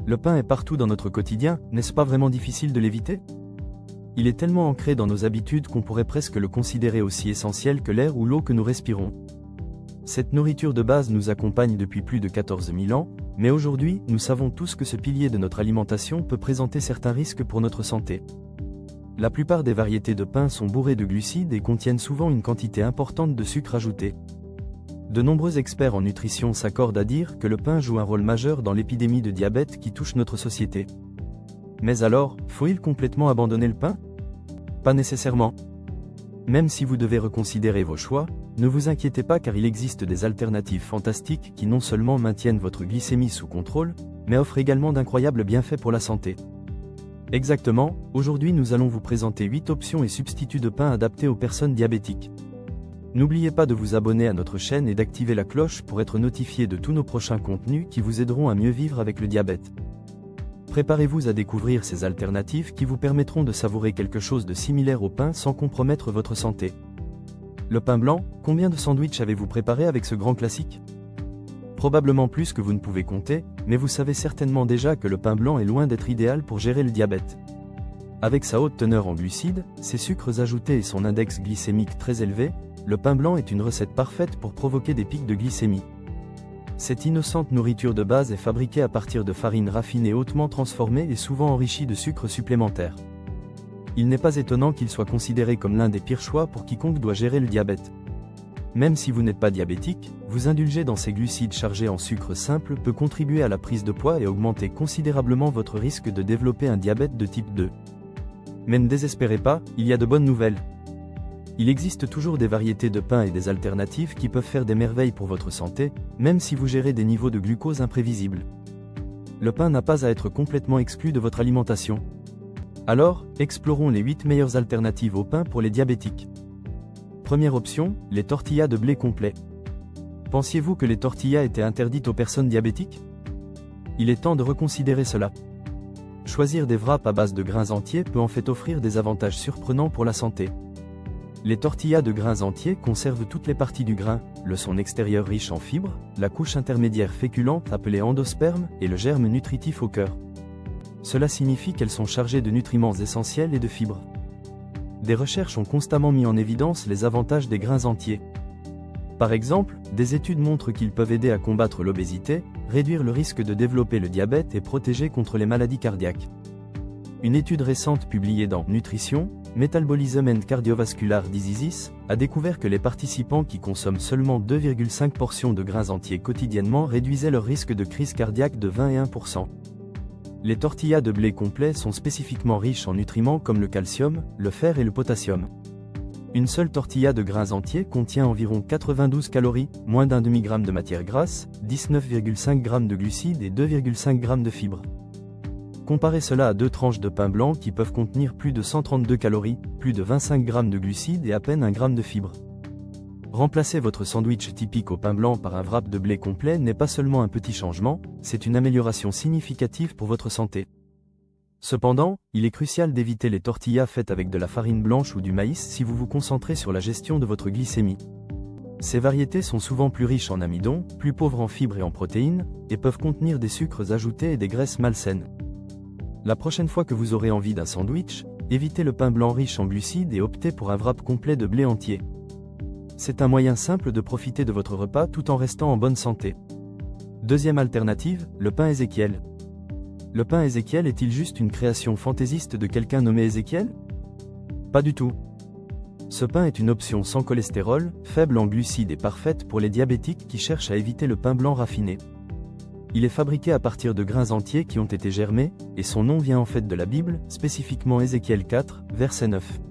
Le pain est partout dans notre quotidien, n'est-ce pas vraiment difficile de l'éviter? Il est tellement ancré dans nos habitudes qu'on pourrait presque le considérer aussi essentiel que l'air ou l'eau que nous respirons. Cette nourriture de base nous accompagne depuis plus de 14 000 ans, mais aujourd'hui, nous savons tous que ce pilier de notre alimentation peut présenter certains risques pour notre santé. La plupart des variétés de pain sont bourrées de glucides et contiennent souvent une quantité importante de sucre ajouté. De nombreux experts en nutrition s'accordent à dire que le pain joue un rôle majeur dans l'épidémie de diabète qui touche notre société. Mais alors, faut-il complètement abandonner le pain? Pas nécessairement. Même si vous devez reconsidérer vos choix, ne vous inquiétez pas car il existe des alternatives fantastiques qui non seulement maintiennent votre glycémie sous contrôle, mais offrent également d'incroyables bienfaits pour la santé. Exactement, aujourd'hui nous allons vous présenter 8 options et substituts de pain adaptés aux personnes diabétiques. N'oubliez pas de vous abonner à notre chaîne et d'activer la cloche pour être notifié de tous nos prochains contenus qui vous aideront à mieux vivre avec le diabète. Préparez-vous à découvrir ces alternatives qui vous permettront de savourer quelque chose de similaire au pain sans compromettre votre santé. Le pain blanc, combien de sandwichs avez-vous préparé avec ce grand classique? Probablement plus que vous ne pouvez compter, mais vous savez certainement déjà que le pain blanc est loin d'être idéal pour gérer le diabète. Avec sa haute teneur en glucides, ses sucres ajoutés et son index glycémique très élevé, le pain blanc est une recette parfaite pour provoquer des pics de glycémie. Cette innocente nourriture de base est fabriquée à partir de farine raffinée hautement transformée et souvent enrichie de sucre supplémentaire. Il n'est pas étonnant qu'il soit considéré comme l'un des pires choix pour quiconque doit gérer le diabète. Même si vous n'êtes pas diabétique, vous indulger dans ces glucides chargés en sucre simple peut contribuer à la prise de poids et augmenter considérablement votre risque de développer un diabète de type 2. Mais ne désespérez pas, il y a de bonnes nouvelles. Il existe toujours des variétés de pain et des alternatives qui peuvent faire des merveilles pour votre santé, même si vous gérez des niveaux de glucose imprévisibles. Le pain n'a pas à être complètement exclu de votre alimentation. Alors, explorons les 8 meilleures alternatives au pain pour les diabétiques. Première option, les tortillas de blé complet. Pensiez-vous que les tortillas étaient interdites aux personnes diabétiques? Il est temps de reconsidérer cela. Choisir des wraps à base de grains entiers peut en fait offrir des avantages surprenants pour la santé. Les tortillas de grains entiers conservent toutes les parties du grain, le son extérieur riche en fibres, la couche intermédiaire féculente appelée endosperme et le germe nutritif au cœur. Cela signifie qu'elles sont chargées de nutriments essentiels et de fibres. Des recherches ont constamment mis en évidence les avantages des grains entiers. Par exemple, des études montrent qu'ils peuvent aider à combattre l'obésité, réduire le risque de développer le diabète et protéger contre les maladies cardiaques. Une étude récente publiée dans Nutrition, Metabolism and Cardiovascular Diseases, a découvert que les participants qui consomment seulement 2,5 portions de grains entiers quotidiennement réduisaient leur risque de crise cardiaque de 21%. Les tortillas de blé complet sont spécifiquement riches en nutriments comme le calcium, le fer et le potassium. Une seule tortilla de grains entiers contient environ 92 calories, moins d'un demi-gramme de matière grasse, 19,5 g de glucides et 2,5 g de fibres. Comparez cela à 2 tranches de pain blanc qui peuvent contenir plus de 132 calories, plus de 25 g de glucides et à peine 1 g de fibres. Remplacer votre sandwich typique au pain blanc par un wrap de blé complet n'est pas seulement un petit changement, c'est une amélioration significative pour votre santé. Cependant, il est crucial d'éviter les tortillas faites avec de la farine blanche ou du maïs si vous vous concentrez sur la gestion de votre glycémie. Ces variétés sont souvent plus riches en amidon, plus pauvres en fibres et en protéines, et peuvent contenir des sucres ajoutés et des graisses malsaines. La prochaine fois que vous aurez envie d'un sandwich, évitez le pain blanc riche en glucides et optez pour un wrap complet de blé entier. C'est un moyen simple de profiter de votre repas tout en restant en bonne santé. Deuxième alternative, le pain Ézéchiel. Le pain Ézéchiel est-il juste une création fantaisiste de quelqu'un nommé Ézéchiel? Pas du tout. Ce pain est une option sans cholestérol, faible en glucides et parfaite pour les diabétiques qui cherchent à éviter le pain blanc raffiné. Il est fabriqué à partir de grains entiers qui ont été germés, et son nom vient en fait de la Bible, spécifiquement Ézéchiel 4, verset 9.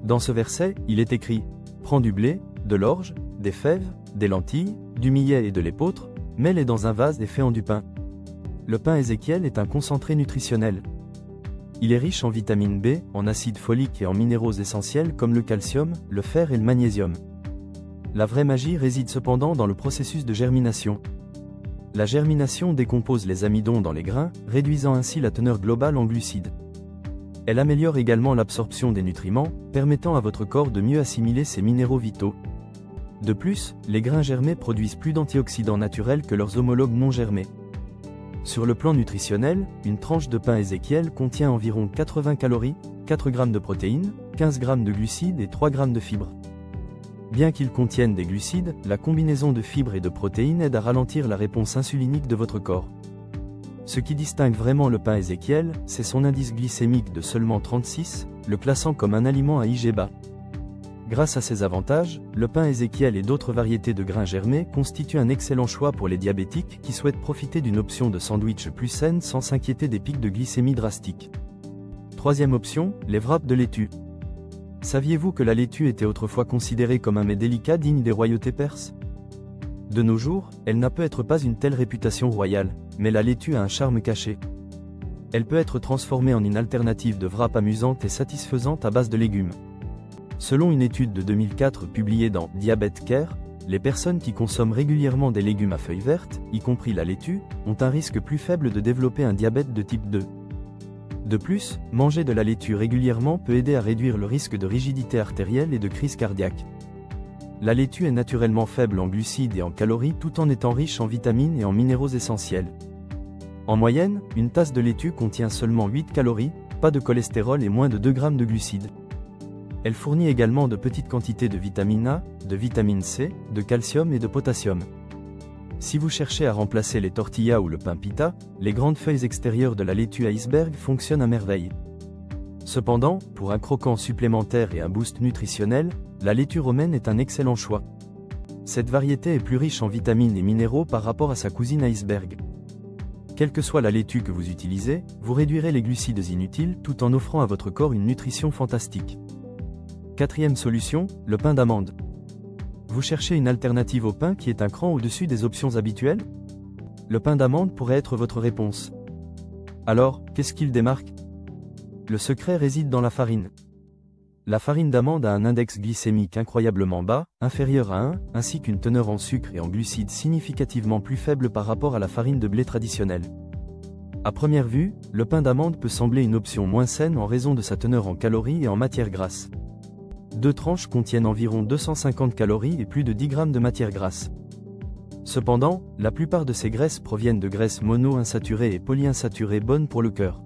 Dans ce verset, il est écrit « Prends du blé, de l'orge, des fèves, des lentilles, du millet et de l'épeautre, mets-les dans un vase et fais-en du pain. » Le pain Ézéchiel est un concentré nutritionnel. Il est riche en vitamine B, en acide folique et en minéraux essentiels comme le calcium, le fer et le magnésium. La vraie magie réside cependant dans le processus de germination. La germination décompose les amidons dans les grains, réduisant ainsi la teneur globale en glucides. Elle améliore également l'absorption des nutriments, permettant à votre corps de mieux assimiler ces minéraux vitaux. De plus, les grains germés produisent plus d'antioxydants naturels que leurs homologues non germés. Sur le plan nutritionnel, une tranche de pain Ézéchiel contient environ 80 calories, 4 g de protéines, 15 g de glucides et 3 g de fibres. Bien qu'ils contiennent des glucides, la combinaison de fibres et de protéines aide à ralentir la réponse insulinique de votre corps. Ce qui distingue vraiment le pain Ézéchiel, c'est son indice glycémique de seulement 36, le classant comme un aliment à IG bas. Grâce à ces avantages, le pain Ézéchiel et d'autres variétés de grains germés constituent un excellent choix pour les diabétiques qui souhaitent profiter d'une option de sandwich plus saine sans s'inquiéter des pics de glycémie drastiques. Troisième option, les wraps de laitue. Saviez-vous que la laitue était autrefois considérée comme un mets délicat digne des royautés perses? De nos jours, elle n'a peut-être pas une telle réputation royale, mais la laitue a un charme caché. Elle peut être transformée en une alternative de wrap amusante et satisfaisante à base de légumes. Selon une étude de 2004 publiée dans Diabetes Care, les personnes qui consomment régulièrement des légumes à feuilles vertes, y compris la laitue, ont un risque plus faible de développer un diabète de type 2. De plus, manger de la laitue régulièrement peut aider à réduire le risque de rigidité artérielle et de crise cardiaque. La laitue est naturellement faible en glucides et en calories tout en étant riche en vitamines et en minéraux essentiels. En moyenne, une tasse de laitue contient seulement 8 calories, pas de cholestérol et moins de 2 g de glucides. Elle fournit également de petites quantités de vitamine A, de vitamine C, de calcium et de potassium. Si vous cherchez à remplacer les tortillas ou le pain pita, les grandes feuilles extérieures de la laitue iceberg fonctionnent à merveille. Cependant, pour un croquant supplémentaire et un boost nutritionnel, la laitue romaine est un excellent choix. Cette variété est plus riche en vitamines et minéraux par rapport à sa cousine iceberg. Quelle que soit la laitue que vous utilisez, vous réduirez les glucides inutiles tout en offrant à votre corps une nutrition fantastique. Quatrième solution, le pain d'amande. Vous cherchez une alternative au pain qui est un cran au-dessus des options habituelles? Le pain d'amande pourrait être votre réponse. Alors, qu'est-ce qu'il démarque? Le secret réside dans la farine. La farine d'amande a un index glycémique incroyablement bas, inférieur à 1, ainsi qu'une teneur en sucre et en glucides significativement plus faible par rapport à la farine de blé traditionnelle. À première vue, le pain d'amande peut sembler une option moins saine en raison de sa teneur en calories et en matières grasses. 2 tranches contiennent environ 250 calories et plus de 10 g de matière grasse. Cependant, la plupart de ces graisses proviennent de graisses mono-insaturées et polyinsaturées bonnes pour le cœur.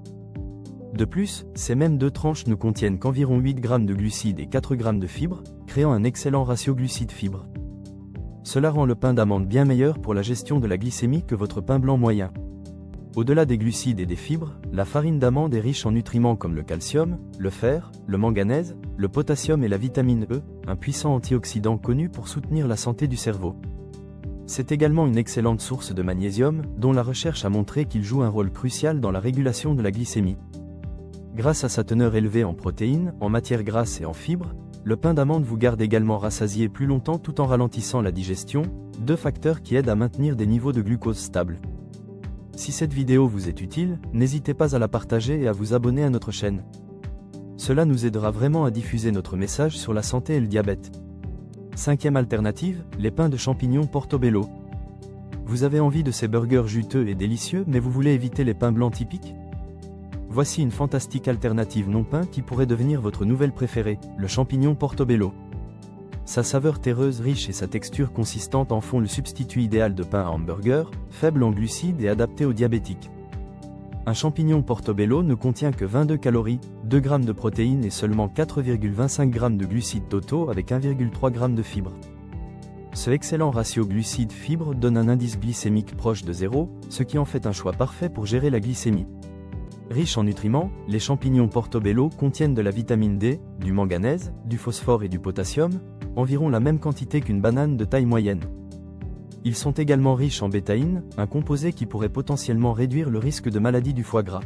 De plus, ces mêmes 2 tranches ne contiennent qu'environ 8 g de glucides et 4 g de fibres, créant un excellent ratio glucides-fibres. Cela rend le pain d'amande bien meilleur pour la gestion de la glycémie que votre pain blanc moyen. Au-delà des glucides et des fibres, la farine d'amande est riche en nutriments comme le calcium, le fer, le manganèse, le potassium et la vitamine E, un puissant antioxydant connu pour soutenir la santé du cerveau. C'est également une excellente source de magnésium, dont la recherche a montré qu'il joue un rôle crucial dans la régulation de la glycémie. Grâce à sa teneur élevée en protéines, en matières grasses et en fibres, le pain d'amande vous garde également rassasié plus longtemps tout en ralentissant la digestion, 2 facteurs qui aident à maintenir des niveaux de glucose stables. Si cette vidéo vous est utile, n'hésitez pas à la partager et à vous abonner à notre chaîne. Cela nous aidera vraiment à diffuser notre message sur la santé et le diabète. Cinquième alternative, les pains de champignons Portobello. Vous avez envie de ces burgers juteux et délicieux mais vous voulez éviter les pains blancs typiques? Voici une fantastique alternative non pain qui pourrait devenir votre nouvelle préférée, le champignon Portobello. Sa saveur terreuse riche et sa texture consistante en font le substitut idéal de pain à hamburger, faible en glucides et adapté aux diabétiques. Un champignon Portobello ne contient que 22 calories, 2 g de protéines et seulement 4,25 g de glucides totaux avec 1,3 g de fibres. Ce excellent ratio glucides-fibres donne un indice glycémique proche de 0, ce qui en fait un choix parfait pour gérer la glycémie. Riches en nutriments, les champignons Portobello contiennent de la vitamine D, du manganèse, du phosphore et du potassium, environ la même quantité qu'une banane de taille moyenne. Ils sont également riches en bétaïne, un composé qui pourrait potentiellement réduire le risque de maladie du foie gras.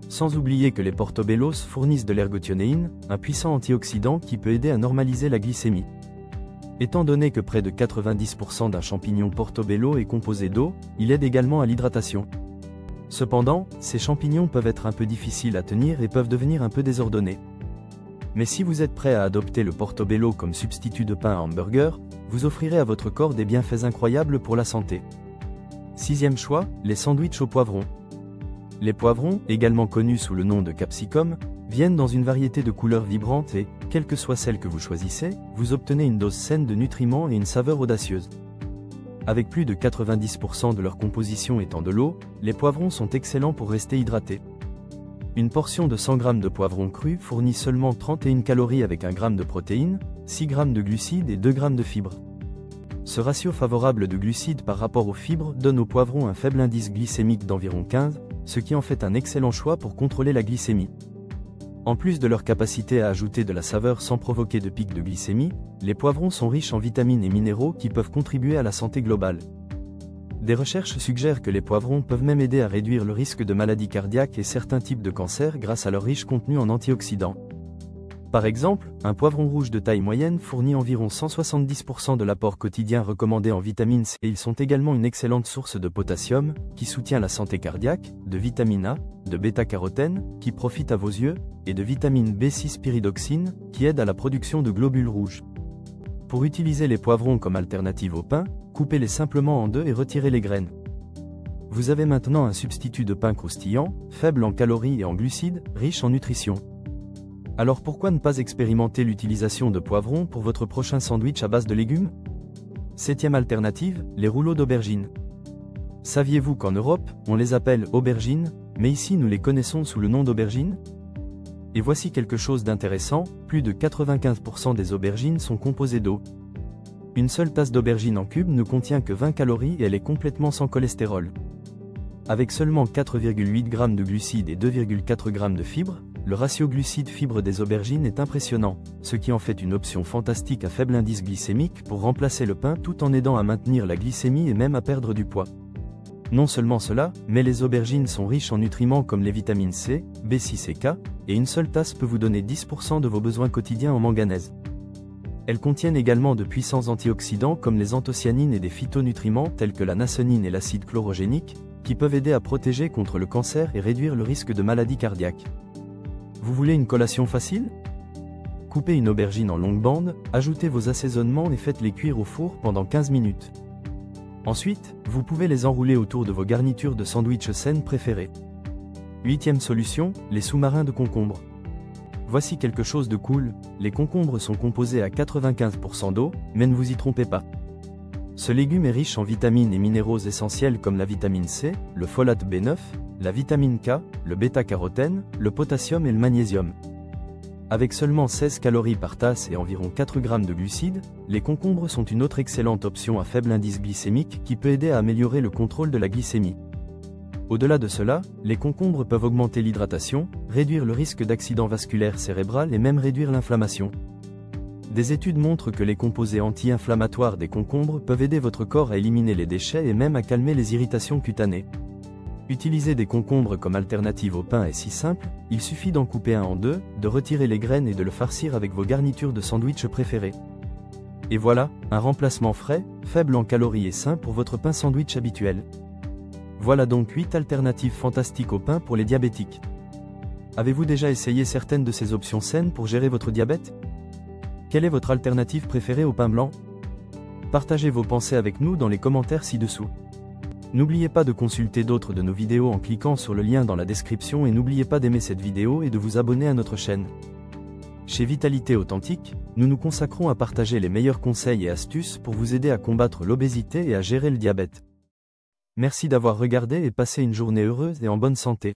Sans oublier que les portobellos fournissent de l'ergothionéine, un puissant antioxydant qui peut aider à normaliser la glycémie. Étant donné que près de 90% d'un champignon portobello est composé d'eau, il aide également à l'hydratation. Cependant, ces champignons peuvent être un peu difficiles à tenir et peuvent devenir un peu désordonnés. Mais si vous êtes prêt à adopter le portobello comme substitut de pain à hamburger, vous offrirez à votre corps des bienfaits incroyables pour la santé. Sixième choix, les sandwichs au poivron. Les poivrons, également connus sous le nom de capsicum, viennent dans une variété de couleurs vibrantes et, quelle que soit celle que vous choisissez, vous obtenez une dose saine de nutriments et une saveur audacieuse. Avec plus de 90% de leur composition étant de l'eau, les poivrons sont excellents pour rester hydratés. Une portion de 100 g de poivrons crus fournit seulement 31 calories avec 1 g de protéines, 6 g de glucides et 2 g de fibres. Ce ratio favorable de glucides par rapport aux fibres donne aux poivrons un faible indice glycémique d'environ 15, ce qui en fait un excellent choix pour contrôler la glycémie. En plus de leur capacité à ajouter de la saveur sans provoquer de pic de glycémie, les poivrons sont riches en vitamines et minéraux qui peuvent contribuer à la santé globale. Des recherches suggèrent que les poivrons peuvent même aider à réduire le risque de maladies cardiaques et certains types de cancers grâce à leur riche contenu en antioxydants. Par exemple, un poivron rouge de taille moyenne fournit environ 170% de l'apport quotidien recommandé en vitamine C et ils sont également une excellente source de potassium, qui soutient la santé cardiaque, de vitamine A, de bêta-carotène, qui profite à vos yeux, et de vitamine B6 pyridoxine, qui aide à la production de globules rouges. Pour utiliser les poivrons comme alternative au pain, coupez-les simplement en deux et retirez les graines. Vous avez maintenant un substitut de pain croustillant, faible en calories et en glucides, riche en nutrition. Alors pourquoi ne pas expérimenter l'utilisation de poivrons pour votre prochain sandwich à base de légumes? 7e alternative, les rouleaux d'aubergines. Saviez-vous qu'en Europe, on les appelle aubergines, mais ici nous les connaissons sous le nom d'aubergines? Et voici quelque chose d'intéressant, plus de 95% des aubergines sont composées d'eau. Une seule tasse d'aubergine en cube ne contient que 20 calories et elle est complètement sans cholestérol. Avec seulement 4,8 g de glucides et 2,4 g de fibres, le ratio glucides-fibres des aubergines est impressionnant, ce qui en fait une option fantastique à faible indice glycémique pour remplacer le pain tout en aidant à maintenir la glycémie et même à perdre du poids. Non seulement cela, mais les aubergines sont riches en nutriments comme les vitamines C, B6 et K, et une seule tasse peut vous donner 10% de vos besoins quotidiens en manganèse. Elles contiennent également de puissants antioxydants comme les anthocyanines et des phytonutriments tels que la naconine et l'acide chlorogénique, qui peuvent aider à protéger contre le cancer et réduire le risque de maladies cardiaques. Vous voulez une collation facile? Coupez une aubergine en longues bandes, ajoutez vos assaisonnements et faites-les cuire au four pendant 15 minutes. Ensuite, vous pouvez les enrouler autour de vos garnitures de sandwich saines préférées. 8e solution, les sous-marins de concombre. Voici quelque chose de cool, les concombres sont composés à 95% d'eau, mais ne vous y trompez pas. Ce légume est riche en vitamines et minéraux essentiels comme la vitamine C, le folate B9, la vitamine K, le bêta-carotène, le potassium et le magnésium. Avec seulement 16 calories par tasse et environ 4 g de glucides, les concombres sont une autre excellente option à faible indice glycémique qui peut aider à améliorer le contrôle de la glycémie. Au-delà de cela, les concombres peuvent augmenter l'hydratation, réduire le risque d'accident vasculaire cérébral et même réduire l'inflammation. Des études montrent que les composés anti-inflammatoires des concombres peuvent aider votre corps à éliminer les déchets et même à calmer les irritations cutanées. Utiliser des concombres comme alternative au pain est si simple, il suffit d'en couper un en deux, de retirer les graines et de le farcir avec vos garnitures de sandwich préférées. Et voilà, un remplacement frais, faible en calories et sain pour votre pain sandwich habituel. Voilà donc 8 alternatives fantastiques au pain pour les diabétiques. Avez-vous déjà essayé certaines de ces options saines pour gérer votre diabète? Quelle est votre alternative préférée au pain blanc? Partagez vos pensées avec nous dans les commentaires ci-dessous. N'oubliez pas de consulter d'autres de nos vidéos en cliquant sur le lien dans la description et n'oubliez pas d'aimer cette vidéo et de vous abonner à notre chaîne. Chez Vitalité Authentique, nous nous consacrons à partager les meilleurs conseils et astuces pour vous aider à combattre l'obésité et à gérer le diabète. Merci d'avoir regardé et passez une journée heureuse et en bonne santé.